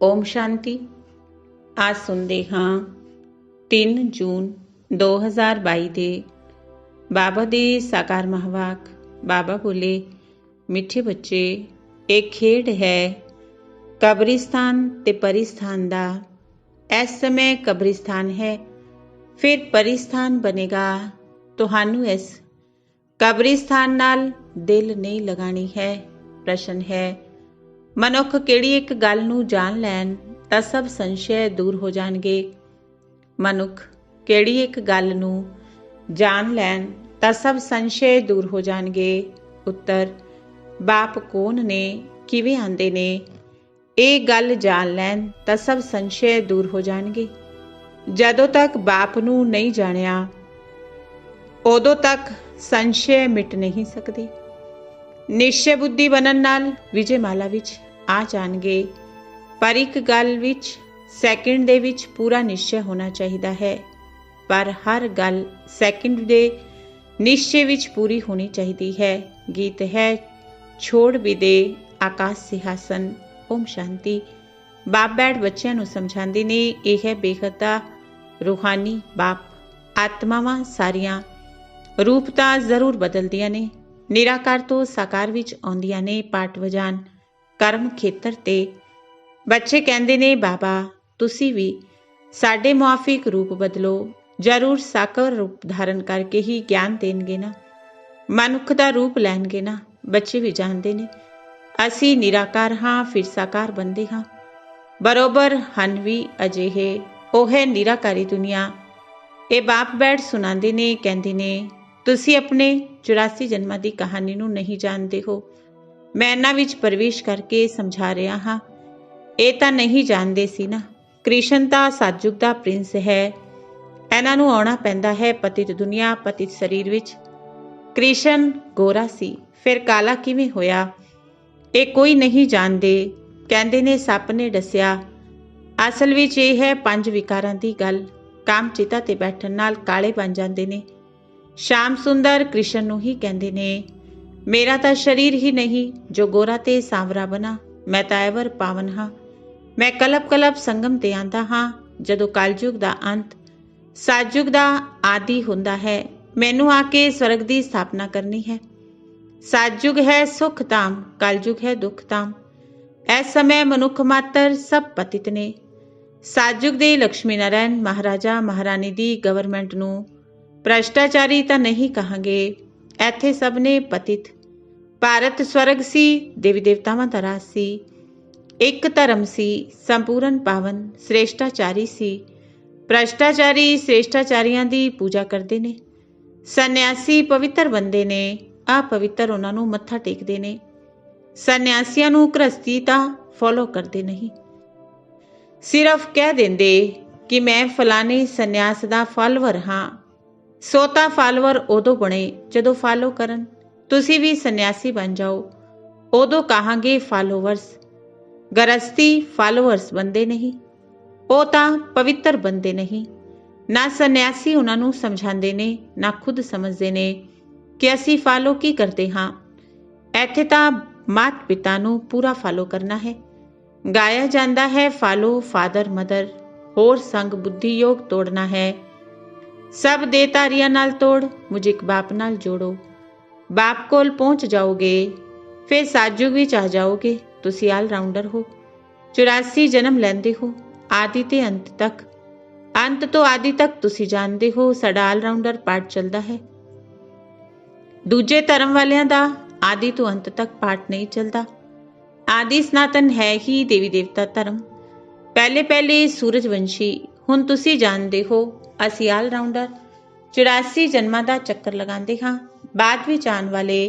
ਓਮ ਸ਼ਾਂਤੀ। ਅੱਜ ਸੁਣਦੇ ਹਾਂ 3 ਜੂਨ 2022 ਦੇ ਬਾਬਾ ਦੇ ਸਾਕਾਰ ਮਹਾਵਾਕ। ਬਾਬਾ ਬੋਲੇ, ਮਿੱਠੇ ਬੱਚੇ, ਇਹ ਖੇਡ ਹੈ ਕਬਰਿਸਤਾਨ ਤੇ ਪਰਿਸਥਾਨ ਦਾ। ਇਸ ਸਮੇਂ ਕਬਰਿਸਤਾਨ ਹੈ, ਫਿਰ ਪਰਿਸਥਾਨ ਬਣੇਗਾ। ਤੁਹਾਨੂੰ ਇਸ ਕਬਰਿਸਤਾਨ ਨਾਲ ਦਿਲ ਨਹੀਂ ਲਗਾਣੀ ਹੈ। ਪ੍ਰਸ਼ਨ ਹੈ, ਮਨੁੱਖ ਕਿਹੜੀ ਇੱਕ ਗੱਲ ਨੂੰ ਜਾਣ ਲੈਣ ਤਾਂ ਸਭ ਸੰਸ਼ੈ ਦੂਰ ਹੋ ਜਾਣਗੇ। ਮਨੁੱਖ ਕਿਹੜੀ ਇੱਕ ਗੱਲ ਨੂੰ ਜਾਣ ਲੈਣ ਤਾਂ ਸਭ ਸੰਸ਼ੈ ਦੂਰ ਹੋ ਜਾਣਗੇ। ਉੱਤਰ, ਬਾਪ ਕੌਣ ਨੇ, ਕਿਵੇਂ ਆਂਦੇ ਨੇ? ਇਹ ਗੱਲ ਜਾਣ ਲੈਣ ਤਾਂ ਸਭ ਸੰਸ਼ੈ ਦੂਰ ਹੋ ਜਾਣਗੇ। ਜਦੋਂ ਤੱਕ ਬਾਪ ਨੂੰ ਨਹੀਂ ਜਾਣਿਆ ਉਦੋਂ ਤੱਕ ਸੰਸ਼ੈ ਮਿਟ ਨਹੀਂ ਸਕਦੀ। ਨਿਸ਼ਚੈ ਬੁੱਧੀ ਬਣਨ ਨਾਲ ਵਿਜੇ ਮਾਲਾ ਵਿੱਚ ਆ ਜਾਣਗੇ। ਪਰ ਇੱਕ ਗੱਲ ਵਿੱਚ ਸੈਕਿੰਡ ਦੇ ਵਿੱਚ ਪੂਰਾ ਨਿਸ਼ਚੈ ਹੋਣਾ ਚਾਹੀਦਾ ਹੈ। ਪਰ ਹਰ ਗੱਲ ਸੈਕਿੰਡ ਦੇ ਨਿਸ਼ਚੈ ਵਿੱਚ ਪੂਰੀ ਹੋਣੀ ਚਾਹੀਦੀ ਹੈ। ਗੀਤ ਹੈ, ਛੋੜ ਵੀ ਦੇ ਆਕਾਸ਼ ਸਿੰਘਾਸਨ। ਓਮ ਸ਼ਾਂਤੀ। ਬਾਪ ਬੈਠ ਬੱਚਿਆਂ ਨੂੰ ਸਮਝਾਉਂਦੇ ਨੇ, ਇਹ ਹੈ ਬੇਹੱਦ ਦਾ ਰੂਹਾਨੀ ਬਾਪ। ਆਤਮਾਵਾਂ ਸਾਰੀਆਂ ਰੂਪ ਤਾਂ ਜ਼ਰੂਰ ਬਦਲਦੀਆਂ ਨੇ, ਨਿਰਾਕਾਰ ਤੋਂ ਸਾਕਾਰ ਵਿੱਚ ਆਉਂਦੀਆਂ ਨੇ ਪਾਠ ਵਜਾਨ ਕਰਮ ਖੇਤਰ ਤੇ। ਬੱਚੇ ਕਹਿੰਦੇ ਨੇ, ਬਾਬਾ ਤੁਸੀਂ ਵੀ ਸਾਡੇ ਮੁਆਫਿਕ ਰੂਪ ਬਦਲੋ। ਜ਼ਰੂਰ ਸਾਕਾਰ ਰੂਪ ਧਾਰਨ ਕਰਕੇ ਹੀ ਗਿਆਨ ਦੇਣਗੇ ਨਾ, ਮਨੁੱਖ ਦਾ ਰੂਪ ਲੈਣਗੇ ਨਾ। ਬੱਚੇ ਵੀ ਜਾਣਦੇ ਨੇ ਅਸੀਂ ਨਿਰਾਕਾਰ ਹਾਂ, ਫਿਰ ਸਾਕਾਰ ਬਣਦੇ ਹਾਂ। ਬਰੋਬਰ ਹਨ ਵੀ ਅਜਿਹੇ, ਉਹ ਹੈ ਨਿਰਾਕਾਰੀ ਦੁਨੀਆ। ਇਹ ਬਾਪ ਬੈਠ ਸੁਣਾਉਂਦੇ ਨੇ, ਕਹਿੰਦੇ ਨੇ ਤੁਸੀਂ ਆਪਣੇ 84 ਜਨਮਾਂ ਦੀ ਕਹਾਣੀ ਨੂੰ ਨਹੀਂ ਜਾਣਦੇ ਹੋ। ਮੈਂ ਇਹਨਾਂ ਵਿੱਚ ਪ੍ਰਵੇਸ਼ ਕਰਕੇ ਸਮਝਾ ਰਿਹਾ ਹਾਂ। ਇਹ ਤਾਂ ਨਹੀਂ ਜਾਣਦੇ ਸੀ ਨਾ, ਕ੍ਰਿਸ਼ਨ ਤਾਂ ਸਤਯੁਗ ਦਾ ਪ੍ਰਿੰਸ ਹੈ। ਇਹਨਾਂ ਨੂੰ ਆਉਣਾ ਪੈਂਦਾ ਹੈ ਪਤਿਤ ਦੁਨੀਆ, ਪਤਿਤ ਸਰੀਰ ਵਿੱਚ। ਕ੍ਰਿਸ਼ਨ ਗੋਰਾ ਸੀ, ਫਿਰ ਕਾਲਾ ਕਿਵੇਂ ਹੋਇਆ? ਇਹ ਕੋਈ ਨਹੀਂ ਜਾਣਦੇ। ਕਹਿੰਦੇ ਨੇ ਸੱਪ ਨੇ ਦੱਸਿਆ। ਅਸਲ ਵਿੱਚ ਇਹ ਹੈ 5 ਵਿਕਾਰਾਂ ਦੀ ਗੱਲ। ਕਾਮ ਚਿਤਾ ਤੇ ਬੈਠਣ ਨਾਲ ਕਾਲੇ ਬਣ ਜਾਂਦੇ ਨੇ। ਸ਼ਾਮ ਸੁੰਦਰ ਕ੍ਰਿਸ਼ਨ ਨੂੰ ਹੀ ਕਹਿੰਦੇ ਨੇ, ਮੇਰਾ ਤਾਂ ਸਰੀਰ ਹੀ ਨਹੀਂ ਜੋ ਗੋਰਾ ਤੇ ਸਾਂਵਰਾ ਬਣਾ। ਮੈਂ ਤਾਂ ਐਵਰ ਪਾਵਨ ਹਾਂ। ਮੈਂ ਕਲਪ ਕਲਪ ਸੰਗਮ ਤੇ ਆਂਦਾ ਹਾਂ। ਜਦੋਂ ਕਲਯੁਗ ਦਾ ਅੰਤ ਸਤਯੁਗ ਦਾ ਆਦਿ ਹੁੰਦਾ ਹੈ, ਮੈਨੂੰ ਆ ਕੇ ਸਵਰਗ ਦੀ ਸਥਾਪਨਾ ਕਰਨੀ ਹੈ। ਸਤਯੁਗ ਹੈ ਸੁਖ ਧਾਮ, ਕਲਯੁਗ ਹੈ ਦੁੱਖ ਧਾਮ। ਇਸ ਸਮੇਂ ਮਨੁੱਖ ਮਾਤਰ ਸਭ ਪਤਿਤ ਨੇ। ਸਤਯੁਗ ਦੇ ਲక్ష్ਮੀ ਨਾਰਾਇਣ ਮਹਾਰਾਜਾ ਮਹਾਰਾਣੀ ਦੀ ਗਵਰਨਮੈਂਟ ਨੂੰ ਭ੍ਰਸ਼ਟਾਚਾਰੀ ਤਾਂ ਨਹੀਂ ਕਹਾਂਗੇ। ਇੱਥੇ ਸਭ ਨੇ ਪਤਿਤ। ਭਾਰਤ ਸਵਰਗ ਸੀ, ਦੇਵੀ ਦੇਵਤਾਵਾਂ ਦਾ ਰਾਜ ਸੀ। ਇੱਕ ਧਰਮ ਸੀ, ਸੰਪੂਰਨ ਪਾਵਨ। ਸ੍ਰੇਸ਼ਟਾਚਾਰੀ ਸੀ। ਭ੍ਰਸ਼ਟਾਚਾਰੀ ਸ੍ਰੇਸ਼ਟਾਚਾਰੀਆਂ ਦੀ ਪੂਜਾ ਕਰਦੇ ਨੇ। ਸੰਨਿਆਸੀ ਪਵਿੱਤਰ ਬੰਦੇ ਨੇ, ਅਪਵਿੱਤਰ ਉਹਨਾਂ ਨੂੰ ਮੱਥਾ ਟੇਕਦੇ ਨੇ। ਸੰਨਿਆਸੀਆਂ ਨੂੰ ਗ੍ਰਸਤੀ ਤਾਂ ਫੋਲੋ ਕਰਦੇ ਨਹੀਂ, ਸਿਰਫ ਕਹਿ ਦਿੰਦੇ ਕਿ ਮੈਂ ਫਲਾਣੇ ਸੰਨਿਆਸ ਦਾ ਫਾਲੋਵਰ ਹਾਂ। ਸੋ ਤਾਂ ਫਾਲੋਵਰ ਉਦੋਂ ਬਣੇ ਜਦੋਂ ਫਾਲੋ ਕਰਨ। ਤੁਸੀਂ ਵੀ ਸੰਨਿਆਸੀ ਬਣ ਜਾਓ, ਉਦੋਂ ਕਹਾਂਗੇ ਫਾਲੋਵਰਸ। ਗ੍ਰਸਤੀ ਫਾਲੋਵਰਸ ਬੰਦੇ ਨਹੀਂ, ਉਹ ਤਾਂ ਪਵਿੱਤਰ ਬੰਦੇ ਨਹੀਂ। ਨਾ ਸੰਨਿਆਸੀ ਉਹਨਾਂ ਨੂੰ ਸਮਝਾਉਂਦੇ ਨੇ, ਨਾ ਖੁਦ ਸਮਝਦੇ ਨੇ ਕਿ ਅਸੀਂ ਫਾਲੋ ਕੀ ਕਰਦੇ ਹਾਂ। ਇੱਥੇ ਤਾਂ ਮਾਤ ਪਿਤਾ ਨੂੰ ਪੂਰਾ ਫਾਲੋ ਕਰਨਾ ਹੈ। ਗਾਇਆ ਜਾਂਦਾ ਹੈ ਫਾਲੋ ਫਾਦਰ ਮਦਰ। ਹੋਰ ਸੰਗ ਬੁੱਧੀ ਯੋਗ ਤੋੜਨਾ ਹੈ। ਸਭ ਦੇਹਧਾਰੀਆਂ ਨਾਲ ਤੋੜ, ਮੁਝ ਇੱਕ ਬਾਪ ਨਾਲ ਜੋੜੋ। ਬਾਪ ਕੋਲ ਪਹੁੰਚ ਜਾਓਗੇ, ਫਿਰ ਸਤਯੁਗ ਵਿੱਚ ਆ ਜਾਓਗੇ। ਤੁਸੀਂ ਆਲ ਰਾਊਂਡਰ ਹੋ। 84 ਜਨਮ ਲੈਂਦੇ ਹੋ, ਆਦਿ ਤੇ ਅੰਤ ਤੱਕ। ਅੰਤ ਤੋਂ ਆਦਿ ਤੱਕ ਤੁਸੀਂ ਜਾਣਦੇ ਹੋ। ਸਾਡਾ ਆਲ ਰਾਊਂਡਰ ਪਾਠ ਚੱਲਦਾ ਹੈ। ਦੂਜੇ ਧਰਮ ਵਾਲਿਆਂ ਦਾ ਆਦਿ ਤੋਂ ਅੰਤ ਤੱਕ ਪਾਠ ਨਹੀਂ ਚੱਲਦਾ। ਆਦਿ ਸਨਾਤਨ ਹੈ ਹੀ ਦੇਵੀ ਦੇਵਤਾ ਧਰਮ। ਪਹਿਲੇ ਸੂਰਜਵੰਸ਼ੀ। ਹੁਣ ਤੁਸੀਂ ਜਾਣਦੇ ਹੋ ਅਸੀਂ ਆਲ ਰਾਊਂਡਰ 84 ਜਨਮਾਂ ਦਾ ਚੱਕਰ ਲਗਾਉਂਦੇ ਹਾਂ। ਬਾਅਦ ਵਿੱਚ ਆਉਣ ਵਾਲੇ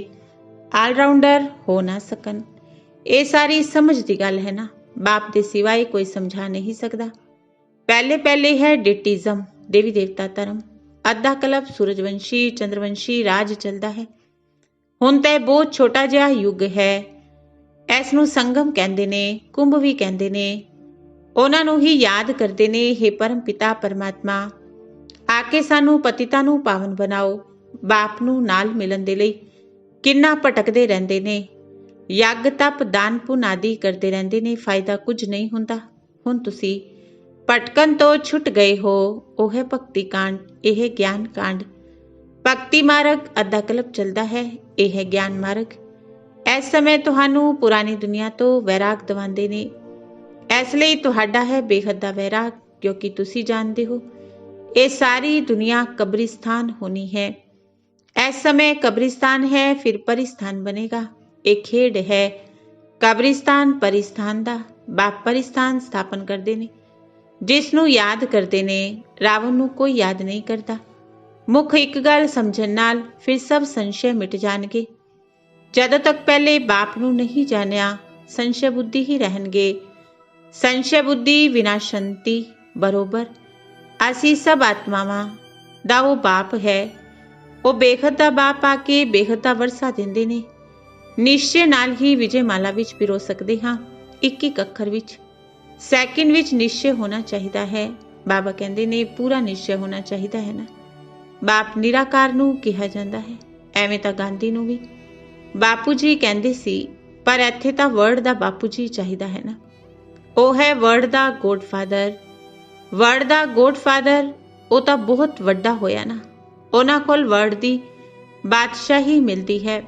ਆਲ ਰਾਊਂਡਰ ਹੋ ਨਾ ਸਕਣ। ਇਹ ਸਾਰੀ ਸਮਝ ਦੀ ਗੱਲ ਹੈ ਨਾ। ਬਾਪ ਦੇ ਸਿਵਾਏ ਕੋਈ ਸਮਝਾ ਨਹੀਂ ਸਕਦਾ। ਪਹਿਲੇ ਹੈ ਡਿਟਿਜ਼ਮ, ਦੇਵੀ ਦੇਵਤਾ ਧਰਮ। ਅੱਧਾ ਕਲਪ ਸੂਰਜਵੰਸ਼ੀ ਚੰਦਰਵੰਸ਼ੀ ਰਾਜ ਚੱਲਦਾ ਹੈ। ਹੁਣ ਤਾਂ ਇਹ ਬਹੁਤ ਛੋਟਾ ਜਿਹਾ ਯੁੱਗ ਹੈ। ਇਸ ਨੂੰ ਸੰਗਮ ਕਹਿੰਦੇ ਨੇ, ਕੁੰਭ ਵੀ ਕਹਿੰਦੇ ਨੇ। ਉਹਨਾਂ ਨੂੰ ਹੀ ਯਾਦ ਕਰਦੇ ਨੇ, ਹੇ ਪਰਮ ਪਿਤਾ ਪਰਮਾਤਮਾ, ਆ ਕੇ ਸਾਨੂੰ ਪਤਿਤਾਂ ਨੂੰ ਪਾਵਨ ਬਣਾਓ। ਬਾਪ ਨੂੰ ਨਾਲ ਮਿਲਣ ਦੇ ਲਈ ਕਿੰਨਾ ਭਟਕਦੇ ਰਹਿੰਦੇ ਨੇ। ਯੱਗ ਤਪ ਦਾਨ ਪੁੰਨ ਆਦਿ ਕਰਦੇ ਰਹਿੰਦੇ ਨੇ, ਫਾਇਦਾ ਕੁਝ ਨਹੀਂ ਹੁੰਦਾ। ਹੁਣ ਤੁਸੀਂ ਭਟਕਣ ਤੋਂ ਛੁੱਟ ਗਏ ਹੋ। ਉਹ ਹੈ ਭਗਤੀ ਕਾਂਡ, ਇਹ ਗਿਆਨ ਕਾਂਡ। ਭਗਤੀ ਮਾਰਗ ਅੱਧਾ ਕਲਪ ਚੱਲਦਾ ਹੈ, ਇਹ ਹੈ ਗਿਆਨ ਮਾਰਗ। ਇਸ ਸਮੇਂ ਤੁਹਾਨੂੰ ਪੁਰਾਣੀ ਦੁਨੀਆ ਤੋਂ ਵੈਰਾਗ ਦਿਵਾਉਂਦੇ ਨੇ। ਇਸ ਲਈ ਤੁਹਾਡਾ ਹੈ ਬੇਹੱਦ ਦਾ ਵੈਰਾਗ, ਕਿਉਂਕਿ ਤੁਸੀਂ ਜਾਣਦੇ ਹੋ ਇਹ ਸਾਰੀ ਦੁਨੀਆ ਕਬਰਿਸਤਾਨ ਹੋਣੀ ਹੈ। ਇਸ ਸਮੇਂ ਕਬਰਿਸਤਾਨ ਹੈ, ਫਿਰ ਪਰਿਸਥਾਨ ਬਣੇਗਾ। ਇਹ ਖੇਡ ਹੈ ਕਬਰਿਸਤਾਨ ਪਰਿਸਥਾਨ ਦਾ। ਬਾਪ ਪਰਿਸਥਾਨ ਸਥਾਪਨ ਕਰਦੇ ਨੇ, ਜਿਸ ਨੂੰ ਯਾਦ ਕਰਦੇ ਨੇ। ਰਾਵਣ ਨੂੰ ਕੋਈ ਯਾਦ ਨਹੀਂ ਕਰਦਾ। ਮੁੱਖ ਇੱਕ ਗੱਲ ਸਮਝਣ ਨਾਲ ਫਿਰ ਸਭ ਸੰਸ਼ੇ ਮਿਟ ਜਾਣਗੇ। ਜਦੋਂ ਤੱਕ ਪਹਿਲੇ ਬਾਪ ਨੂੰ ਨਹੀਂ ਜਾਣਿਆ, ਸੰਸ਼ੇ ਬੁੱਧੀ ਹੀ ਰਹਿਣਗੇ। ਸੰਸ਼ੇ ਬੁੱਧੀ ਵਿਨਾਸ਼ੰਤੀ। ਬਰੋਬਰ ਅਸੀਂ ਸਭ ਆਤਮਾਵਾਂ ਦਾ ਉਹ ਬਾਪ ਹੈ। ਉਹ ਬੇਹੱਦ ਦਾ ਬਾਪ ਆ ਕੇ ਬੇਹੱਦ ਦਾ ਵਰਸਾ ਦਿੰਦੇ ਨੇ। ਨਿਸ਼ਚੇ ਨਾਲ ਹੀ ਵਿਜੇ ਮਾਲਾ ਵਿੱਚ ਪਿਰੋ ਸਕਦੇ ਹਾਂ, ਇੱਕ ਇੱਕ ਅੱਖਰ ਵਿੱਚ। ਸੈਕਿੰਡ ਵਿੱਚ ਨਿਸ਼ਚੇ ਹੋਣਾ ਚਾਹੀਦਾ ਹੈ। ਬਾਬਾ ਕਹਿੰਦੇ ਨੇ ਪੂਰਾ ਨਿਸ਼ਚੇ ਹੋਣਾ ਚਾਹੀਦਾ ਹੈ ਨਾ। ਬਾਪ ਨਿਰਾਕਾਰ ਨੂੰ ਕਿਹਾ ਜਾਂਦਾ ਹੈ। ਐਵੇਂ ਤਾਂ ਗਾਂਧੀ ਨੂੰ ਵੀ ਬਾਪੂ ਜੀ ਕਹਿੰਦੇ ਸੀ, ਪਰ ਇੱਥੇ ਤਾਂ ਵਰਡ ਦਾ ਬਾਪੂ ਜੀ ਚਾਹੀਦਾ ਹੈ ਨਾ। ਉਹ ਹੈ ਵਰਡ ਦਾ ਗੋਡਫਾਦਰ। ਵਰਡ ਦਾ ਗੋਡਫਾਦਰ ਉਹ ਤਾਂ ਬਹੁਤ ਵੱਡਾ ਹੋਇਆ ਨਾ। ਉਹਨਾਂ ਕੋਲ ਵਰਡ ਦੀ ਬਾਦਸ਼ਾਹੀ ਮਿਲਦੀ ਹੈ।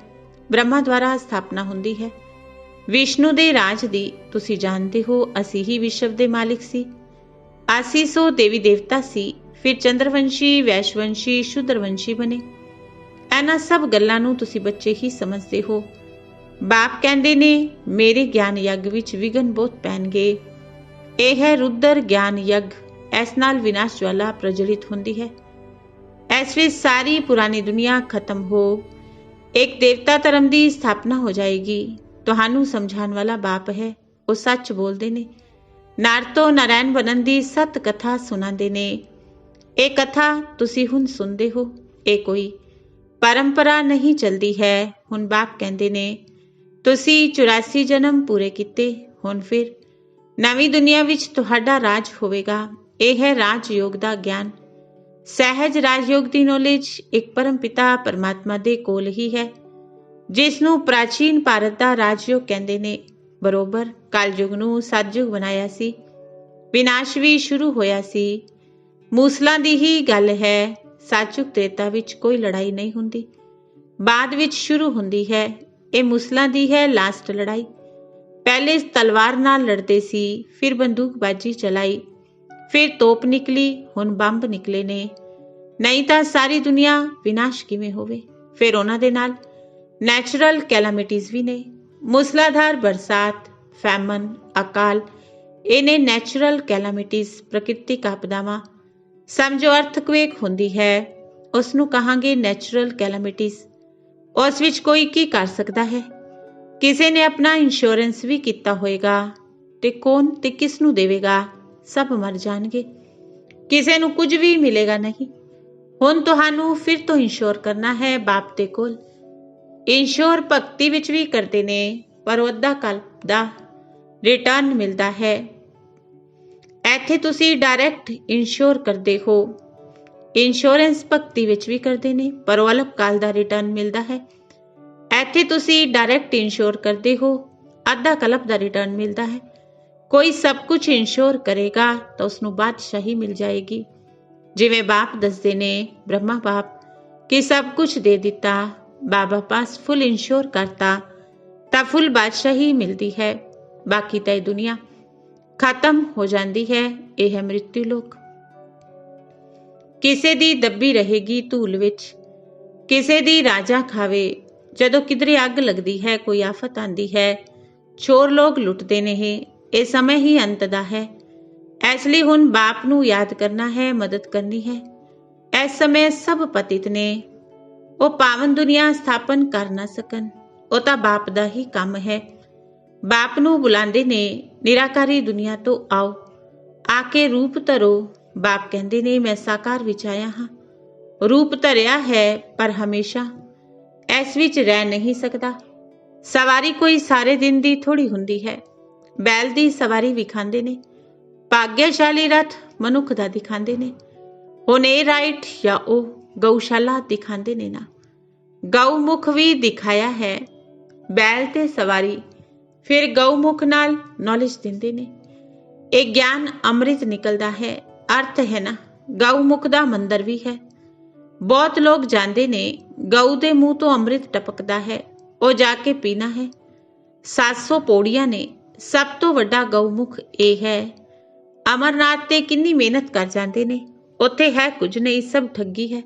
ਬ੍ਰਹਮਾ ਦੁਆਰਾ ਸਥਾਪਨਾ ਹੁੰਦੀ ਹੈ ਵਿਸ਼ਨੂੰ ਦੇ ਰਾਜ ਦੀ। ਤੁਸੀਂ ਜਾਣਦੇ ਹੋ ਅਸੀਂ ਹੀ ਵਿਸ਼ਵ ਦੇ ਮਾਲਿਕ ਸੀ। ਅਸੀਂ ਸੋ ਦੇਵੀ ਦੇਵਤਾ ਸੀ, ਫਿਰ ਚੰਦਰਵੰਸ਼ੀ, ਵੈਸ਼ਵੰਸ਼ੀ, ਸ਼ੂਦਰਵੰਸ਼ੀ ਬਣੇ। ਇਹਨਾਂ ਸਭ ਗੱਲਾਂ ਨੂੰ ਤੁਸੀਂ ਬੱਚੇ ਹੀ ਸਮਝਦੇ ਹੋ। ਬਾਪ ਕਹਿੰਦੇ ਨੇ ਮੇਰੇ ਗਿਆਨ ਯੱਗ ਵਿੱਚ ਵਿਘਨ ਬਹੁਤ ਪੈਣਗੇ। ਇਹ ਹੈ ਰੁਦਰ ਗਿਆਨ ਯੱਗ। ਇਸ ਨਾਲ ਵਿਨਾਸ਼ ਜਵਾਲਾ ਪ੍ਰਜਵਲਿਤ ਹੁੰਦੀ ਹੈ। ਇਸ ਵਿੱਚ ਸਾਰੀ ਪੁਰਾਣੀ ਦੁਨੀਆ ਖਤਮ ਹੋ ਇੱਕ ਦੇਵਤਾ ਧਰਮ ਦੀ ਸਥਾਪਨਾ ਹੋ ਜਾਏਗੀ। ਤੁਹਾਨੂੰ ਸਮਝਾਉਣ ਵਾਲਾ ਬਾਪ ਹੈ। ਉਹ ਸੱਚ ਬੋਲਦੇ ਨੇ। ਨਰ ਤੋਂ ਨਾਰਾਇਣ ਬਣਨ ਦੀ ਸਤ ਕਥਾ ਸੁਣਾਉਂਦੇ ਨੇ। ਇਹ ਕਥਾ ਤੁਸੀਂ ਹੁਣ ਸੁਣਦੇ ਹੋ। ਇਹ ਕੋਈ ਪਰੰਪਰਾ ਨਹੀਂ ਚਲਦੀ ਹੈ। ਹੁਣ ਬਾਪ ਕਹਿੰਦੇ ਨੇ ਤੁਸੀਂ 84 ਜਨਮ ਪੂਰੇ ਕੀਤੇ। ਹੁਣ ਫਿਰ ਨਵੀਂ ਦੁਨੀਆ ਵਿੱਚ ਤੁਹਾਡਾ ਰਾਜ ਹੋਵੇਗਾ। ਇਹ ਹੈ ਰਾਜਯੋਗ ਦਾ ਗਿਆਨ। ਸਹਿਜ ਰਾਜਯੋਗ ਦੀ ਨੌਲੇਜ ਇੱਕ ਪਰਮ ਪਿਤਾ ਪਰਮਾਤਮਾ ਦੇ ਕੋਲ ਹੀ ਹੈ, ਜਿਸ ਨੂੰ ਪ੍ਰਾਚੀਨ ਭਾਰਤ ਦਾ ਰਾਜਯੋਗ ਕਹਿੰਦੇ ਨੇ। ਬਰੋਬਰ ਕਲਯੁਗ ਨੂੰ ਸਤਯੁਗ ਬਣਾਇਆ ਸੀ। ਵਿਨਾਸ਼ ਵੀ ਸ਼ੁਰੂ ਹੋਇਆ ਸੀ। ਮੂਸਲਾਂ ਦੀ ਹੀ ਗੱਲ ਹੈ। ਸਤਯੁਗ ਤ੍ਰੇਤਾ ਵਿੱਚ ਕੋਈ ਲੜਾਈ ਨਹੀਂ ਹੁੰਦੀ, ਬਾਅਦ ਵਿੱਚ ਸ਼ੁਰੂ ਹੁੰਦੀ ਹੈ। ਇਹ ਮੂਸਲਾਂ ਦੀ ਹੈ ਲਾਸਟ ਲੜਾਈ। ਪਹਿਲੇ ਤਲਵਾਰ ਨਾਲ ਲੜਦੇ ਸੀ, ਫਿਰ ਬੰਦੂਕਬਾਜ਼ੀ ਚਲਾਈ, ਫਿਰ ਤੋਪ ਨਿਕਲੀ, ਹੁਣ ਬੰਬ ਨਿਕਲੇ ਨੇ। ਨਹੀਂ ਤਾਂ ਸਾਰੀ ਦੁਨੀਆ ਵਿਨਾਸ਼ ਕਿਵੇਂ ਹੋਵੇ। ਫਿਰ ਉਹਨਾਂ ਦੇ ਨਾਲ ਨੈਚੁਰਲ ਕੈਲਾਮਿਟੀਜ਼ ਵੀ ਨੇ। ਮੂਸਲਾਧਾਰ ਬਰਸਾਤ, ਫੈਮਨ, ਅਕਾਲ, ਇਹ ਨੇ ਨੈਚੁਰਲ ਕੈਲਾਮਿਟੀਜ਼, ਪ੍ਰਕਿਰਤਿਕ ਆਪਦਾਵਾਂ। ਸਮਝੋ ਅਰਥਕਵੇਕ ਹੁੰਦੀ ਹੈ, ਉਸ ਨੂੰ ਕਹਾਂਗੇ ਨੈਚੁਰਲ ਕੈਲਾਮਿਟੀਜ਼। ਉਸ ਵਿੱਚ ਕੋਈ ਕੀ ਕਰ ਸਕਦਾ ਹੈ? ਕਿਸੇ ਨੇ ਆਪਣਾ ਇੰਸ਼ੋਰੈਂਸ ਵੀ ਕੀਤਾ ਹੋਏਗਾ, ਤੇ ਕੌਣ ਤੇ ਕਿਸ ਨੂੰ ਦੇਵੇਗਾ? ਸਭ ਮਰ ਜਾਣਗੇ। ਕਿਸੇ ਨੂੰ ਕੁਝ ਵੀ ਮਿਲੇਗਾ ਨਹੀਂ। ਹੁਣ ਤੁਹਾਨੂੰ ਫਿਰ ਤੋਂ ਇੰਸ਼ੋਰ ਕਰਨਾ ਹੈ ਬਾਪ ਦੇ ਕੋਲ। ਇੰਸ਼ੋਰ ਭਗਤੀ ਵਿੱਚ ਵੀ ਕਰਦੇ ਨੇ, ਪਰ ਉਹ ਅੱਧਾ ਕਲਪ ਦਾ ਰਿਟਰਨ ਮਿਲਦਾ ਹੈ। ਇੱਥੇ ਤੁਸੀਂ ਡਾਇਰੈਕਟ ਇੰਸ਼ੋਰ ਕਰਦੇ ਹੋ। ਇੰਸ਼ੋਰੈਂਸ ਭਗਤੀ ਵਿੱਚ ਵੀ ਕਰਦੇ ਨੇ, ਪਰ ਉਹ ਅਲਪ ਕਾਲ ਦਾ ਰਿਟਰਨ ਮਿਲਦਾ ਹੈ। ਇੱਥੇ ਤੁਸੀਂ ਡਾਇਰੈਕਟ ਇੰਸ਼ੋਰ ਕਰਦੇ ਹੋ, ਅੱਧਾ ਕਲਪ ਦਾ ਰਿਟਰਨ ਮਿਲਦਾ ਹੈ। ਕੋਈ ਸਭ ਕੁਝ ਇੰਸ਼ੋਰ ਕਰੇਗਾ ਤਾਂ ਉਸਨੂੰ ਬਾਦਸ਼ਾਹੀ ਮਿਲ ਜਾਏਗੀ। ਜਿਵੇਂ ਬਾਪ ਦੱਸਦੇ ਨੇ, ਬ੍ਰਹਮਾ ਬਾਪ, ਕਿ ਸਭ ਕੁਝ ਦੇ ਦਿੱਤਾ, ਬਾਬਾ ਪਾਸ ਫੁੱਲ ਇੰਸ਼ੋਰ ਕਰਤਾ, ਤਾਂ ਫੁੱਲ ਬਾਦਸ਼ਾਹੀ ਮਿਲਦੀ ਹੈ। ਬਾਕੀ ਤਾਂ ਇਹ ਦੁਨੀਆ ਖਤਮ ਹੋ ਜਾਂਦੀ ਹੈ। ਇਹ ਹੈ ਮ੍ਰਿਤੂ ਲੋਕ। ਕਿਸੇ ਦੀ ਦੱਬੀ ਰਹੇਗੀ ਧੂਲ ਵਿੱਚ, ਕਿਸੇ ਦੀ ਰਾਜਾ ਖਾਵੇ। ਜਦੋਂ ਕਿਧਰੇ ਅੱਗ ਲੱਗਦੀ ਹੈ, ਕੋਈ ਆਫਤ ਆਂਦੀ ਹੈ, ਚੋਰ ਲੋਕ ਲੁੱਟਦੇ ਨੇ। ਇਹ ਸਮੇਂ ਹੀ ਅੰਤ ਦਾ ਹੈ। ਇਸ ਲਈ ਹੁਣ ਬਾਪ ਨੂੰ ਯਾਦ ਕਰਨਾ ਹੈ, ਮਦਦ ਕਰਨੀ ਹੈ। ਇਸ ਸਮੇਂ ਸਭ ਪਤਿਤ ਨੇ। ਉਹ ਪਾਵਨ ਦੁਨੀਆ ਸਥਾਪਨ ਕਰ ਨਾ ਸਕਣ। ਉਹ ਤਾਂ ਬਾਪ ਦਾ ਹੀ ਕੰਮ ਹੈ। ਬਾਪ ਨੂੰ ਬੁਲਾਉਂਦੇ ਨੇ, ਨਿਰਾਕਾਰੀ ਦੁਨੀਆ ਤੋਂ ਆਓ, ਆ ਕੇ ਰੂਪ ਧਰੋ। ਬਾਪ ਕਹਿੰਦੇ ਨੇ ਮੈਂ ਸਾਕਾਰ ਵਿੱਚ ਆਇਆ ਹਾਂ। ਰੂਪ ਧਰਿਆ ਹੈ, ਪਰ ਹਮੇਸ਼ਾ ਇਸ ਵਿੱਚ ਰਹਿ ਨਹੀਂ ਸਕਦਾ। ਸਵਾਰੀ ਕੋਈ ਸਾਰੇ ਦਿਨ ਦੀ ਥੋੜੀ ਹੁੰਦੀ ਹੈ। ਬੈਲ ਦੀ ਸਵਾਰੀ ਵਿਖਾਉਂਦੇ ਨੇ, ਭਾਗਿਆਸ਼ਾਲੀ ਰਥ ਮਨੁੱਖ ਦਾ ਦਿਖਾਉਂਦੇ ਨੇ। ਹੁਣ ਇਹ ਰਾਈਟ ਜਾਂ ਉਹ ਗਊਸ਼ਾਲਾ ਦਿਖਾਉਂਦੇ ਨੇ ਨਾ। ਗਊ ਮੁਖ ਵੀ ਦਿਖਾਇਆ ਹੈ, ਬੈਲ ਤੇ ਸਵਾਰੀ, ਫਿਰ ਗਊ ਮੁਖ ਨਾਲ ਨੌਲੇਜ ਦਿੰਦੇ ਨੇ। ਇਹ ਗਿਆਨ ਅੰਮ੍ਰਿਤ ਨਿਕਲਦਾ ਹੈ। ਅਰਥ ਹੈ ਨਾ, ਗਊ ਮੁਖ ਦਾ ਮੰਦਰ ਵੀ ਹੈ। ਬਹੁਤ ਲੋਕ ਜਾਂਦੇ ਨੇ, ਗਊ ਦੇ ਮੂੰਹ ਤੋਂ ਅੰਮ੍ਰਿਤ ਟਪਕਦਾ ਹੈ, ਉਹ ਜਾ ਕੇ ਪੀਣਾ ਹੈ। 700 ਪੌੜੀਆਂ ਨੇ। ਸਭ ਤੋਂ ਵੱਡਾ ਗਊਮੁਖ ਇਹ ਹੈ। ਅਮਰਨਾਥ ਤੇ ਕਿੰਨੀ ਮਿਹਨਤ ਕਰ ਜਾਂਦੇ ਨੇ, ਉੱਥੇ ਹੈ ਕੁਝ ਨਹੀਂ, ਸਭ ਠੱਗੀ ਹੈ।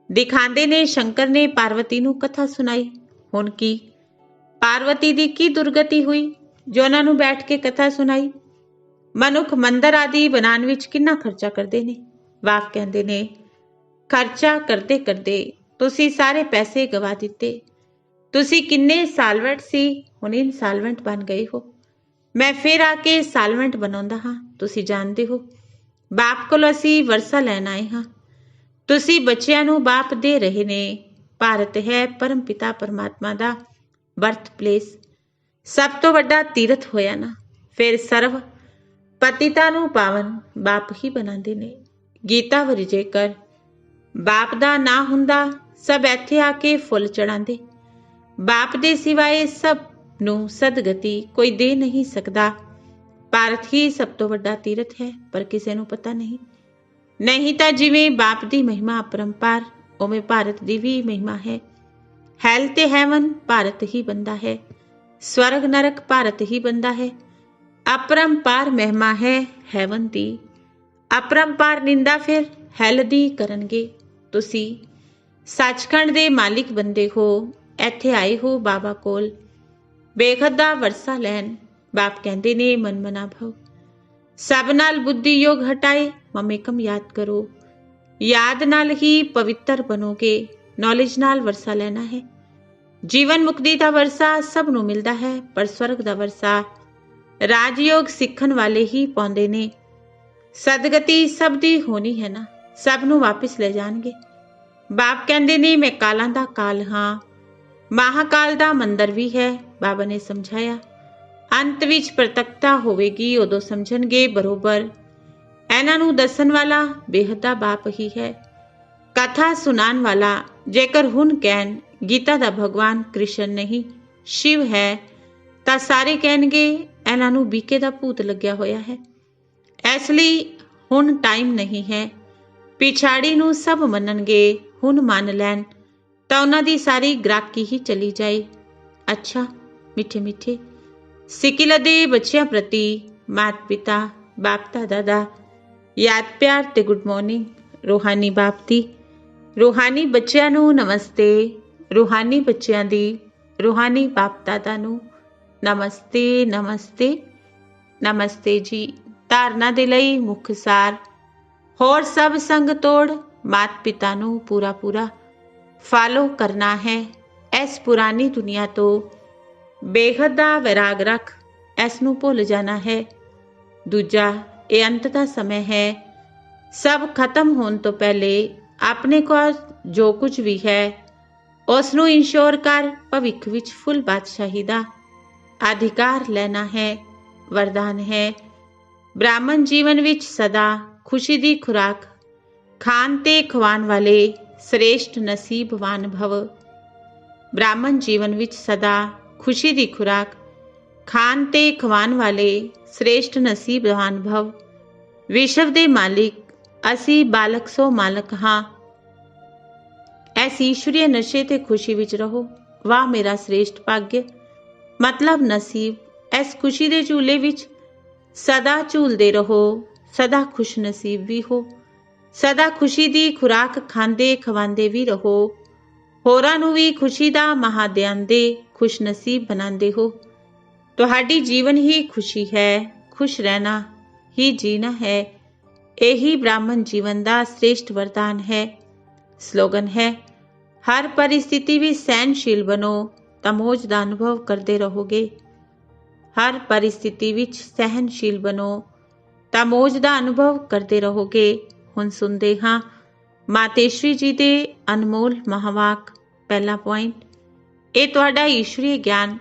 ਦਿਖਾਉਂਦੇ ਨੇ ਸ਼ੰਕਰ ਨੇ ਪਾਰਵਤੀ ਨੂੰ ਕਥਾ ਸੁਣਾਈ। ਹੁਣ ਕੀ ਪਾਰਵਤੀ ਦੀ ਕੀ ਦੁਰਗਤੀ ਹੋਈ ਜੋ ਉਹਨਾਂ ਨੂੰ ਬੈਠ ਕੇ ਕਥਾ ਸੁਣਾਈ? ਮਨੁੱਖ ਮੰਦਰ ਆਦਿ ਬਣਾਉਣ ਵਿੱਚ ਕਿੰਨਾ ਖਰਚਾ ਕਰਦੇ ਨੇ। ਵਾਕ ਕਹਿੰਦੇ ਨੇ, ਖਰਚਾ ਕਰਦੇ ਕਰਦੇ ਤੁਸੀਂ ਸਾਰੇ ਪੈਸੇ ਗਵਾ ਦਿੱਤੇ। ਤੁਸੀਂ ਕਿੰਨੇ ਸਾਲਵੈਂਟ ਸੀ, ਹੁਣ ਇਨਸਾਲਵੈਂਟ ਬਣ ਗਏ ਹੋ। ਮੈਂ ਫਿਰ ਆ ਕੇ ਸਾਲਵੈਂਟ ਬਣਾਉਂਦਾ ਹਾਂ। ਤੁਸੀਂ ਜਾਣਦੇ ਹੋ, ਬਾਪ ਕੋਲ ਅਸੀਂ ਵਰਸਾ ਲੈਣ ਆਏ ਹਾਂ। ਤੁਸੀਂ ਬੱਚਿਆਂ ਨੂੰ ਬਾਪ ਦੇ ਰਹੇ ਨੇ। ਭਾਰਤ ਹੈ ਪਰਮ ਪਿਤਾ ਪਰਮਾਤਮਾ ਦਾ ਬਰਥ ਪਲੇਸ, ਸਭ ਤੋਂ ਵੱਡਾ ਤੀਰਥ ਹੋਇਆ ਨਾ। ਫਿਰ ਸਰਵ ਪਤਿਤਾ ਨੂੰ ਪਾਵਨ ਬਾਪ ਹੀ ਬਣਾਉਂਦੇ ਨੇ। ਗੀਤਾ ਵਰ ਜੇਕਰ ਬਾਪ ਦਾ ਨਾ ਹੁੰਦਾ, ਸਭ ਇੱਥੇ ਆ ਕੇ ਫੁੱਲ ਚੜਾਉਂਦੇ। ਬਾਪ ਦੇ ਸਿਵਾਏ ਸਭ ਨੂੰ ਸਦਗਤੀ ਕੋਈ ਦੇ ਨਹੀਂ ਸਕਦਾ। ਭਾਰਤ ਹੀ ਸਭ ਤੋਂ ਵੱਡਾ ਤੀਰਥ ਹੈ, ਪਰ ਕਿਸੇ ਨੂੰ ਪਤਾ ਨਹੀਂ। ਨਹੀਂ ਤਾਂ ਜਿਵੇਂ ਬਾਪ ਦੀ ਮਹਿਮਾ ਅਪਰੰਪਾਰ, ਉਵੇਂ ਭਾਰਤ ਦੀ ਵੀ ਮਹਿਮਾ ਹੈ। ਹੈਲ ਤੇ ਹੈਵਨ ਭਾਰਤ ਹੀ ਬੰਦਾ ਹੈ। ਸਵਰਗ ਨਰਕ ਭਾਰਤ ਹੀ ਬੰਦਾ ਹੈ। ਅਪਰੰਪਾਰ ਮਹਿਮਾ ਹੈ ਹੈਵਨ ਦੀ। ਅਪਰੰਪਾਰ ਨਿੰਦਾ ਫਿਰ ਹੈਲ ਦੀ ਕਰਨਗੇ। ਤੁਸੀਂ ਸੱਚਖੰਡ ਦੇ ਮਾਲਿਕ ਬੰਦੇ ਹੋ, ਇੱਥੇ ਆਏ ਹੋ ਬਾਬਾ ਕੋਲ ਬੇਖੱਦ ਦਾ ਵਰਸਾ ਲੈਣ। ਬਾਪ ਕਹਿੰਦੇ ਨੇ, ਮਨ ਮਨਾ ਭਵ, ਸਭ ਨਾਲ ਬੁੱਧੀ ਯੋਗ ਹਟਾਏ, ਮਮੇਕਮ ਯਾਦ ਕਰੋ। ਯਾਦ ਨਾਲ ਹੀ ਪਵਿੱਤਰ ਬਣੋਗੇ। ਨੌਲੇਜ ਨਾਲ ਵਰਸਾ ਲੈਣਾ ਹੈ। ਜੀਵਨ ਮੁਕਤੀ ਦਾ ਵਰਸਾ ਸਭ ਨੂੰ ਮਿਲਦਾ ਹੈ, ਪਰ ਸਵਰਗ ਦਾ ਵਰਸਾ ਰਾਜਯੋਗ ਸਿੱਖਣ ਵਾਲੇ ਹੀ ਪਾਉਂਦੇ ਨੇ। ਸਦਗਤੀ ਸਭ ਦੀ ਹੋਣੀ ਹੈ ਨਾ, ਸਭ ਨੂੰ ਵਾਪਿਸ ਲੈ ਜਾਣਗੇ। ਬਾਪ ਕਹਿੰਦੇ ਨੇ, ਮੈਂ ਕਾਲਾਂ ਦਾ ਕਾਲ ਹਾਂ। ਮਹਾਕਾਲ ਦਾ ਮੰਦਰ ਵੀ ਹੈ। ਬਾਬਾ ਨੇ ਸਮਝਾਇਆ, ਅੰਤ ਵਿੱਚ ਪ੍ਰਤੱਖਤਾ ਹੋਵੇਗੀ, ਉਦੋਂ ਸਮਝਣਗੇ ਬਰੋਬਰ। ਇਹਨਾਂ ਨੂੰ ਦੱਸਣ ਵਾਲਾ ਬੇਹੱਦ ਦਾ ਬਾਪ ਹੀ ਹੈ। ਕਥਾ ਸੁਣਾਉਣ ਵਾਲਾ ਜੇਕਰ ਹੁਣ ਕਹਿਣ ਗੀਤਾ ਦਾ ਭਗਵਾਨ ਕ੍ਰਿਸ਼ਨ ਨਹੀਂ ਸ਼ਿਵ ਹੈ, ਤਾਂ ਸਾਰੇ ਕਹਿਣਗੇ ਇਹਨਾਂ ਨੂੰ ਬੀਕੇ ਦਾ ਭੂਤ ਲੱਗਿਆ ਹੋਇਆ ਹੈ। ਇਸ ਲਈ ਹੁਣ ਟਾਈਮ ਨਹੀਂ ਹੈ। ਪਿਛਾੜੀ ਨੂੰ ਸਭ ਮੰਨਣਗੇ। ਹੁਣ ਮੰਨ ਲੈਣ ਤਾਂ ਉਹਨਾਂ ਦੀ ਸਾਰੀ ਗ੍ਰਾਹਕੀ ਹੀ ਚਲੀ ਜਾਏ। ਅੱਛਾ ਮਿੱਠੇ ਮਿੱਠੇ ਸਿੱਕਿਲ ਦੇ ਬੱਚਿਆਂ ਪ੍ਰਤੀ ਮਾਤ ਪਿਤਾ ਬਾਪ ਦਾਦਾ ਦਾ ਯਾਦ ਪਿਆਰ ਤੇ ਗੁੱਡ ਮਾਰਨਿੰਗ। ਰੂਹਾਨੀ ਬਾਪ ਦੀ ਰੂਹਾਨੀ ਬੱਚਿਆਂ ਨੂੰ ਨਮਸਤੇ। ਰੂਹਾਨੀ ਬੱਚਿਆਂ ਦੀ ਰੂਹਾਨੀ ਬਾਪ ਦਾਦਾ ਨੂੰ ਨਮਸਤੇ ਨਮਸਤੇ ਨਮਸਤੇ ਜੀ। ਧਾਰਨਾ ਦੇ ਲਈ ਮੁੱਖ ਸਾਰ, ਹੋਰ ਸਭ ਸੰਗ ਤੋੜ ਮਾਤ ਪਿਤਾ ਨੂੰ ਪੂਰਾ ਪੂਰਾ ਫਾਲੋ ਕਰਨਾ ਹੈ। ਇਸ ਪੁਰਾਣੀ ਦੁਨੀਆ ਤੋਂ ਬੇਹੱਦ ਦਾ ਵੈਰਾਗ ਰੱਖ, ਇਸ ਨੂੰ ਭੁੱਲ ਜਾਣਾ ਹੈ। ਦੂਜਾ, ਇਹ ਅੰਤ ਦਾ ਸਮੇਂ ਹੈ। ਸਭ ਖਤਮ ਹੋਣ ਤੋਂ ਪਹਿਲੇ ਆਪਣੇ ਕੋਲ ਜੋ ਕੁਝ ਵੀ ਹੈ ਉਸ ਨੂੰ ਇੰਸ਼ੋਰ ਕਰ ਭਵਿੱਖ ਵਿੱਚ ਫੁੱਲ ਬਾਦਸ਼ਾਹੀ ਦਾ ਅਧਿਕਾਰ ਲੈਣਾ ਹੈ। ਵਰਦਾਨ ਹੈ, ਬ੍ਰਾਹਮਣ ਜੀਵਨ ਵਿੱਚ ਸਦਾ ਖੁਸ਼ੀ ਦੀ ਖੁਰਾਕ ਖਾਣ ਤੇ ਖਵਾਉਣ ਵਾਲੇ ਸ੍ਰੇਸ਼ਟ ਨਸੀਬਵਾਨ ਭਵ। ਬ੍ਰਾਹਮਣ ਜੀਵਨ ਵਿੱਚ ਸਦਾ ਖੁਸ਼ੀ ਦੀ ਖੁਰਾਕ ਖਾਣ ਤੇ ਖਵਾਉਣ ਵਾਲੇ ਸ੍ਰੇਸ਼ਟ ਨਸੀਬਵਾਨ ਭਵ। ਵਿਸ਼ਵ ਦੇ ਮਾਲਿਕ ਅਸੀਂ ਬਾਲਕ ਸੋ ਮਾਲਕ ਹਾਂ। ਇਸ ਈਸ਼ਵਰੀ ਨਸ਼ੇ ਤੇ ਖੁਸ਼ੀ ਵਿੱਚ ਰਹੋ। ਵਾਹ ਮੇਰਾ ਸ੍ਰੇਸ਼ਟ ਭਾਗਯ, ਮਤਲਬ ਨਸੀਬ। ਇਸ ਖੁਸ਼ੀ ਦੇ ਝੂਲੇ ਵਿੱਚ ਸਦਾ ਝੂਲਦੇ ਰਹੋ। ਸਦਾ ਖੁਸ਼ ਨਸੀਬ ਵੀ ਹੋ। ਸਦਾ ਖੁਸ਼ੀ ਦੀ ਖੁਰਾਕ ਖਾਂਦੇ ਖਵਾਉਂਦੇ ਵੀ ਰਹੋ। ਹੋਰਾਂ ਨੂੰ ਵੀ ਖੁਸ਼ੀ ਦਾ ਮਹਾ ਦਿਆਂਦੇ ਖੁਸ਼ ਨਸੀਬ ਬਣਾਉਂਦੇ ਹੋ। ਤੁਹਾਡੀ ਜੀਵਨ ਹੀ ਖੁਸ਼ੀ ਹੈ। ਖੁਸ਼ ਰਹਿਣਾ ਹੀ ਜੀਣਾ ਹੈ। ਇਹੀ ਬ੍ਰਾਹਮਣ ਜੀਵਨ ਦਾ ਸ੍ਰੇਸ਼ਟ ਵਰਦਾਨ ਹੈ। ਸਲੋਗਨ ਹੈ, ਹਰ ਪਰਿਸਥਿਤੀ ਵਿੱਚ ਸਹਿਨਸ਼ੀਲ ਬਣੋ ਤਾਂ ਮੋਜ ਦਾ ਅਨੁਭਵ ਕਰਦੇ ਰਹੋਗੇ। ਹਰ ਪਰਿਸਥਿਤੀ ਵਿੱਚ ਸਹਿਨਸ਼ੀਲ ਬਣੋ ਤਾਂ ਮੋਜ ਦਾ ਅਨੁਭਵ ਕਰਦੇ ਰਹੋਗੇ। ਹੁਣ ਸੁਣਦੇ ਹਾਂ ਮਾਤੇਸ਼ਵਰੀ ਜੀ ਦੇ ਅਨਮੋਲ ਮਹਾਵਾਕ। ਪਹਿਲਾ ਪੁਆਇੰਟ, ਇਹ ਤੁਹਾਡਾ ਈਸ਼ਵਰੀ ਗਿਆਨ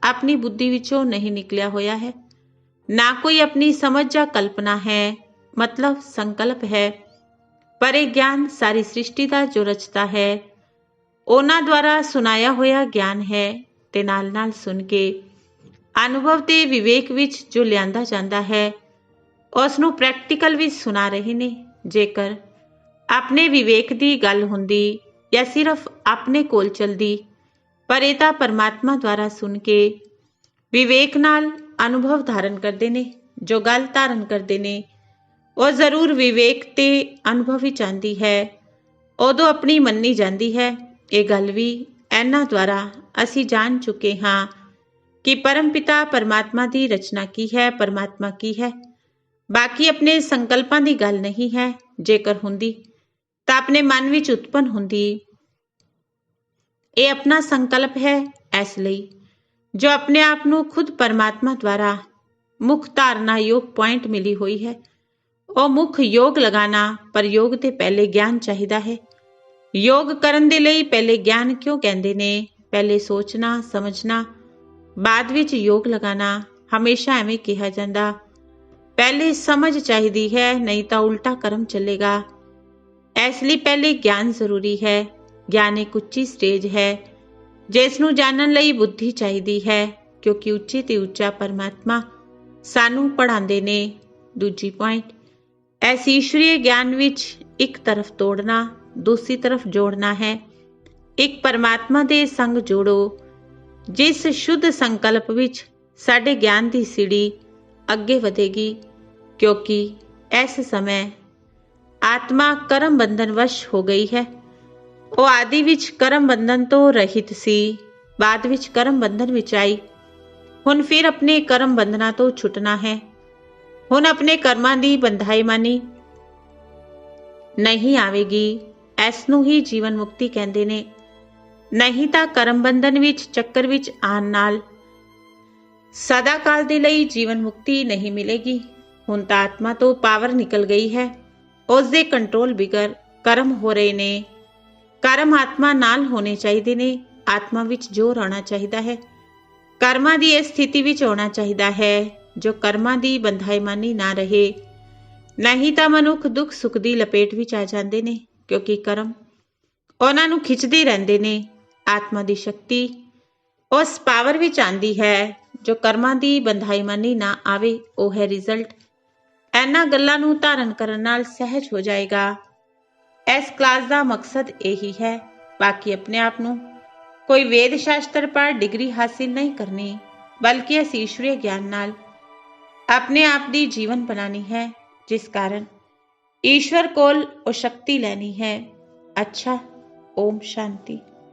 ਆਪਣੀ ਬੁੱਧੀ ਵਿੱਚੋਂ ਨਹੀਂ ਨਿਕਲਿਆ ਹੋਇਆ ਹੈ, ਨਾ ਕੋਈ ਆਪਣੀ ਸਮਝ ਜਾਂ ਕਲਪਨਾ ਹੈ, ਮਤਲਬ ਸੰਕਲਪ ਹੈ, ਪਰ ਇਹ ਗਿਆਨ ਸਾਰੀ ਸ੍ਰਿਸ਼ਟੀ ਦਾ ਜੋ ਰਚਦਾ ਹੈ ਉਹਨਾਂ ਦੁਆਰਾ ਸੁਣਾਇਆ ਹੋਇਆ ਗਿਆਨ ਹੈ ਤੇ ਨਾਲ ਨਾਲ ਸੁਣ ਕੇ ਅਨੁਭਵ ਤੇ ਵਿਵੇਕ ਵਿੱਚ ਜੋ ਲਿਆਂਦਾ ਜਾਂਦਾ ਹੈ ਉਸ ਨੂੰ ਪ੍ਰੈਕਟੀਕਲ ਵੀ ਸੁਣਾ ਰਹੇ ਨੇ। ਜੇਕਰ ਆਪਣੇ ਵਿਵੇਕ ਦੀ ਗੱਲ ਹੁੰਦੀ ਜਾਂ ਸਿਰਫ ਆਪਣੇ ਕੋਲ ਚਲਦੀ, ਪਰ ਇਹ ਤਾਂ ਪਰਮਾਤਮਾ ਦੁਆਰਾ ਸੁਣ ਕੇ ਵਿਵੇਕ ਨਾਲ ਅਨੁਭਵ ਧਾਰਨ ਕਰਦੇ ਨੇ। ਜੋ ਗੱਲ ਧਾਰਨ ਕਰਦੇ ਨੇ ਉਹ ਜ਼ਰੂਰ ਵਿਵੇਕ ਤੇ ਅਨੁਭਵ ਵਿੱਚ ਆਉਂਦੀ ਹੈ, ਉਦੋਂ ਆਪਣੀ ਮੰਨੀ ਜਾਂਦੀ ਹੈ। ਇਹ ਗੱਲ ਵੀ ਇਹਨਾਂ ਦੁਆਰਾ ਅਸੀਂ ਜਾਣ ਚੁੱਕੇ ਹਾਂ ਕਿ ਪਰਮਪਿਤਾ ਪਰਮਾਤਮਾ ਦੀ ਰਚਨਾ ਕੀ ਹੈ, ਪਰਮਾਤਮਾ ਕੀ ਹੈ। ਬਾਕੀ ਆਪਣੇ ਸੰਕਲਪਾਂ ਦੀ ਗੱਲ ਨਹੀਂ ਹੈ। ਜੇਕਰ ਹੁੰਦੀ ਤਾਂ ਆਪਣੇ ਮਨ ਵਿੱਚ ਉਤਪੰਨ ਹੁੰਦੀ। ਇਹ ਆਪਣਾ ਸੰਕਲਪ ਹੈ। ਇਸ ਲਈ ਜੋ ਆਪਣੇ ਆਪ ਨੂੰ ਖੁਦ ਪਰਮਾਤਮਾ ਦੁਆਰਾ ਮੁੱਖ ਧਾਰਨਾ ਯੋਗ ਪੁਆਇੰਟ ਮਿਲੀ ਹੋਈ ਹੈ, ਉਹ ਮੁੱਖ ਯੋਗ ਲਗਾਣਾ। ਪਰ ਯੋਗ ਤੇ ਪਹਿਲੇ ਗਿਆਨ ਚਾਹੀਦਾ ਹੈ। ਯੋਗ ਕਰਨ ਦੇ ਲਈ ਪਹਿਲੇ ਗਿਆਨ ਕਿਉਂ ਕਹਿੰਦੇ ਨੇ? ਪਹਿਲੇ ਸੋਚਣਾ ਸਮਝਣਾ, ਬਾਅਦ ਵਿੱਚ ਯੋਗ ਲਗਾਣਾ। ਹਮੇਸ਼ਾ ਐਵੇਂ ਕਿਹਾ ਜਾਂਦਾ, ਪਹਿਲੇ ਸਮਝ ਚਾਹੀਦੀ ਹੈ, ਨਹੀਂ ਤਾਂ ਉਲਟਾ ਕਰਮ ਚੱਲੇਗਾ। ਇਸ ਲਈ ਪਹਿਲੇ ਗਿਆਨ ਜ਼ਰੂਰੀ ਹੈ। ਗਿਆਨ ਇੱਕ ਉੱਚੀ ਸਟੇਜ ਹੈ ਜਿਸ ਨੂੰ ਜਾਣਨ ਲਈ ਬੁੱਧੀ ਚਾਹੀਦੀ ਹੈ, ਕਿਉਂਕਿ ਉੱਚੇ ਤੇ ਉੱਚਾ ਪਰਮਾਤਮਾ ਸਾਨੂੰ ਪੜ੍ਹਾਉਂਦੇ ਨੇ। ਦੂਜੀ ਪੁਆਇੰਟ, ਇਸ ਈਸ਼ਵਰੀ ਗਿਆਨ ਵਿੱਚ ਇੱਕ ਤਰਫ ਤੋੜਨਾ, ਦੂਸਰੀ ਤਰਫ ਜੋੜਨਾ ਹੈ। ਇੱਕ ਪਰਮਾਤਮਾ ਦੇ ਸੰਗ ਜੋੜੋ, ਜਿਸ ਸ਼ੁੱਧ ਸੰਕਲਪ ਵਿੱਚ ਸਾਡੇ ਗਿਆਨ ਦੀ ਸੀੜੀ ਅੱਗੇ ਵਧੇਗੀ। ਕਿਉਂਕਿ ਇਸ ਸਮੇਂ ਆਤਮਾ ਕਰਮ ਬੰਧਨ ਵਸ਼ ਹੋ ਗਈ ਹੈ। ਉਹ ਆਦਿ ਵਿੱਚ ਕਰਮ ਬੰਧਨ ਤੋਂ ਰਹਿਤ ਸੀ, ਬਾਅਦ ਵਿੱਚ ਕਰਮ ਬੰਧਨ ਵਿੱਚ ਆਈ। ਹੁਣ ਫਿਰ ਆਪਣੇ ਕਰਮ ਬੰਧਨਾਂ ਤੋਂ ਛੁੱਟਣਾ ਹੈ। ਹੁਣ ਆਪਣੇ ਕਰਮਾਂ ਦੀ ਬੰਧਾਈਮਾਨੀ ਨਹੀਂ ਆਵੇਗੀ। ਇਸ ਨੂੰ ਹੀ ਜੀਵਨ ਮੁਕਤੀ ਕਹਿੰਦੇ ਨੇ। ਨਹੀਂ ਤਾਂ ਕਰਮ ਬੰਧਨ ਵਿੱਚ ਚੱਕਰ ਵਿੱਚ ਆਉਣ ਨਾਲ ਸਦਾ ਕਾਲ ਦੇ ਲਈ ਜੀਵਨ ਮੁਕਤੀ ਨਹੀਂ ਮਿਲੇਗੀ। ਹੁਣ ਤਾਂ ਆਤਮਾ ਤੋਂ ਪਾਵਰ ਨਿਕਲ ਗਈ ਹੈ, ਉਸ ਦੇ ਕੰਟਰੋਲ ਬਿਗਰ ਕਰਮ ਹੋ ਰਹੇ ਨੇ। ਕਰਮ ਆਤਮਾ ਨਾਲ ਹੋਣੇ ਚਾਹੀਦੇ ਨੇ। ਆਤਮਾ ਵਿੱਚ ਜ਼ੋਰ ਆਉਣਾ ਚਾਹੀਦਾ ਹੈ। ਕਰਮਾਂ ਦੀ ਇਸ ਸਥਿਤੀ ਵਿੱਚ ਆਉਣਾ ਚਾਹੀਦਾ ਹੈ ਜੋ ਕਰਮਾਂ ਦੀ ਬੰਧਾਈਮਾਨੀ ਨਾ ਰਹੇ। ਨਹੀਂ ਤਾਂ ਮਨੁੱਖ ਦੁੱਖ ਸੁੱਖ ਦੀ ਲਪੇਟ ਵਿੱਚ ਆ ਜਾਂਦੇ ਨੇ, ਕਿਉਂਕਿ ਕਰਮ ਉਹਨਾਂ ਨੂੰ ਖਿੱਚਦੇ ਰਹਿੰਦੇ ਨੇ। ਆਤਮਾ ਦੀ ਸ਼ਕਤੀ ਉਸ ਪਾਵਰ ਵਿੱਚ ਆਉਂਦੀ ਹੈ ਜੋ ਕਰਮਾਂ ਦੀ ਬੰਧਾਈਮਾਨੀ ਨਾ ਆਵੇ। ਉਹ ਹੈ ਰਿਜ਼ਲਟ। ਇਹਨਾਂ ਗੱਲਾਂ ਨੂੰ ਧਾਰਨ ਕਰਨ ਨਾਲ ਸਹਿਜ ਹੋ ਜਾਏਗਾ। ਇਸ ਕਲਾਸ ਦਾ ਮਕਸਦ ਇਹੀ ਹੈ। ਬਾਕੀ ਆਪਣੇ ਆਪ ਨੂੰ ਕੋਈ ਵੇਦ ਸ਼ਾਸਤਰ ਪਰ ਡਿਗਰੀ ਹਾਸਿਲ ਨਹੀਂ ਕਰਨੀ, ਬਲਕਿ ਇਸ ਈਸ਼ਵਰੀ ਗਿਆਨ ਨਾਲ ਆਪਣੇ ਆਪ ਦੀ ਜੀਵਨ ਬਣਾਉਣੀ ਹੈ, ਜਿਸ ਕਾਰਨ ਈਸ਼ਵਰ ਕੋਲ ਉਹ ਸ਼ਕਤੀ ਲੈਣੀ ਹੈ। ਅੱਛਾ, ਓਮ ਸ਼ਾਂਤੀ।